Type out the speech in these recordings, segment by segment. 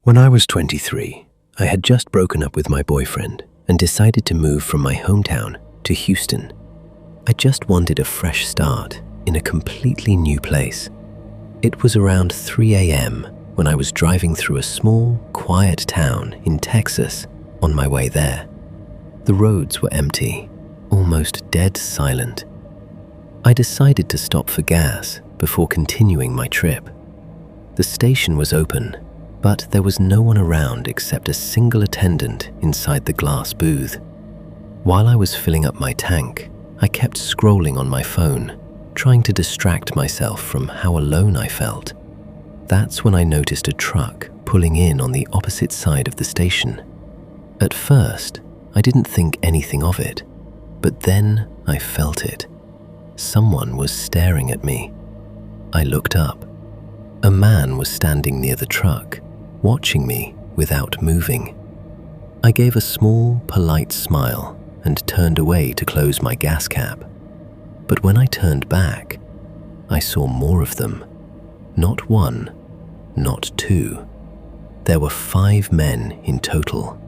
When I was 23, I had just broken up with my boyfriend and decided to move from my hometown to Houston. I just wanted a fresh start in a completely new place. It was around 3 a.m. when I was driving through a small, quiet town in Texas on my way there. The roads were empty, almost dead silent. I decided to stop for gas before continuing my trip. The station was open, but there was no one around except a single attendant inside the glass booth. While I was filling up my tank, I kept scrolling on my phone, trying to distract myself from how alone I felt. That's when I noticed a truck pulling in on the opposite side of the station. At first, I didn't think anything of it, but then I felt it. Someone was staring at me. I looked up. A man was standing near the truck, watching me without moving. I gave a small, polite smile and turned away to close my gas cap. But when I turned back, I saw more of them. Not one, not two. There were 5 men in total.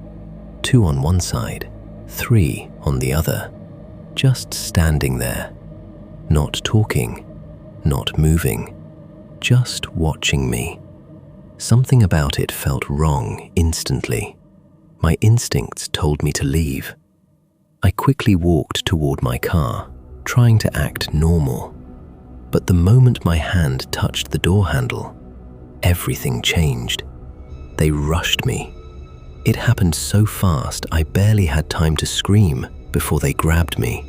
2 on one side, 3 on the other, just standing there, not talking, not moving, just watching me. Something about it felt wrong instantly. My instincts told me to leave. I quickly walked toward my car, trying to act normal. But the moment my hand touched the door handle, everything changed. They rushed me. It happened so fast I barely had time to scream before they grabbed me.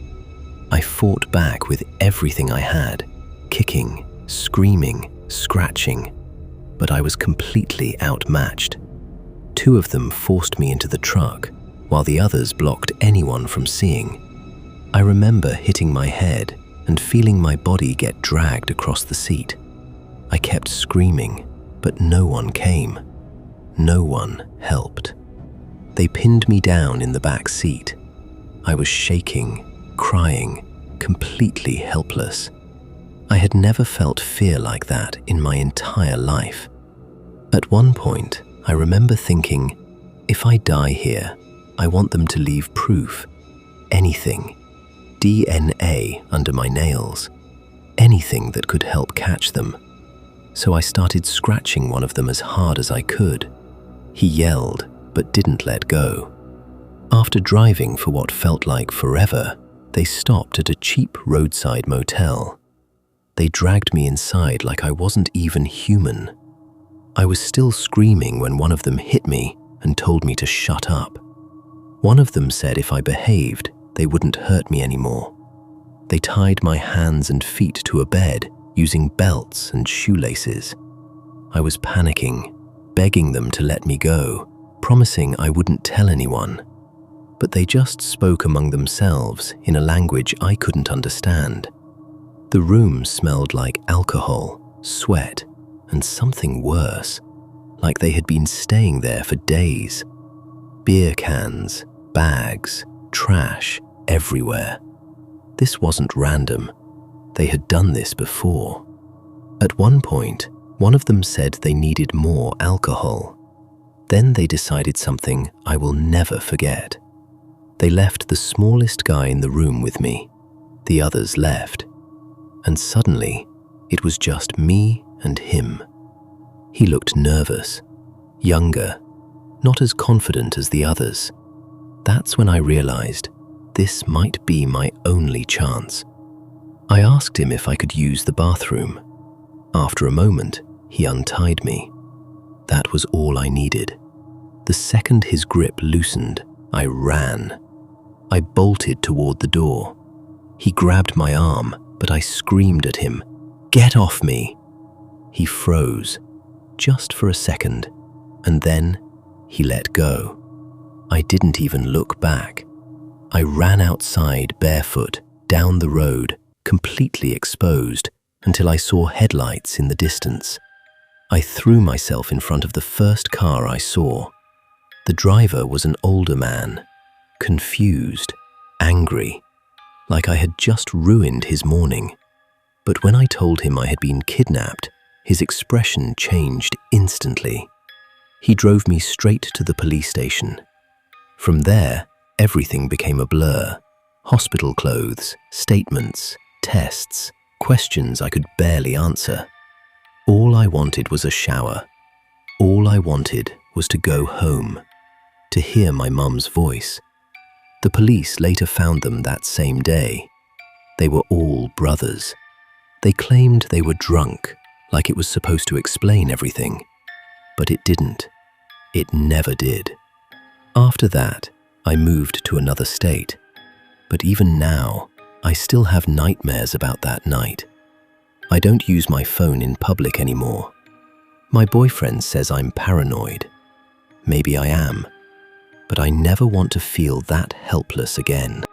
I fought back with everything I had, kicking, screaming, scratching, but I was completely outmatched. 2 of them forced me into the truck, while the others blocked anyone from seeing. I remember hitting my head and feeling my body get dragged across the seat. I kept screaming, but no one came. No one helped. They pinned me down in the back seat. I was shaking, crying, completely helpless. I had never felt fear like that in my entire life. At one point, I remember thinking, if I die here, I want them to leave proof. Anything. DNA under my nails. Anything that could help catch them. So I started scratching one of them as hard as I could. He yelled, but didn't let go. After driving for what felt like forever, they stopped at a cheap roadside motel. They dragged me inside like I wasn't even human. I was still screaming when one of them hit me and told me to shut up. One of them said if I behaved, they wouldn't hurt me anymore. They tied my hands and feet to a bed using belts and shoelaces. I was panicking, begging them to let me go, promising I wouldn't tell anyone. But they just spoke among themselves in a language I couldn't understand. The room smelled like alcohol, sweat, and something worse, like they had been staying there for days. Beer cans, bags, trash everywhere. This wasn't random. They had done this before. At one point, one of them said they needed more alcohol. Then they decided something I will never forget. They left the smallest guy in the room with me. The others left. And suddenly, it was just me and him. He looked nervous, younger, not as confident as the others. That's when I realized this might be my only chance. I asked him if I could use the bathroom. After a moment, he untied me. That was all I needed. The second his grip loosened, I ran. I bolted toward the door. He grabbed my arm, but I screamed at him, "Get off me!" He froze, just for a second, and then he let go. I didn't even look back. I ran outside barefoot, down the road, completely exposed, until I saw headlights in the distance. I threw myself in front of the first car I saw. The driver was an older man, confused, angry, like I had just ruined his morning. But when I told him I had been kidnapped, his expression changed instantly. He drove me straight to the police station. From there, everything became a blur. Hospital clothes, statements, tests, questions I could barely answer. All I wanted was a shower. All I wanted was to go home, to hear my mum's voice. The police later found them that same day. They were all brothers. They claimed they were drunk, like it was supposed to explain everything. But it didn't. It never did. After that, I moved to another state. But even now, I still have nightmares about that night. I don't use my phone in public anymore. My boyfriend says I'm paranoid. Maybe I am. But I never want to feel that helpless again.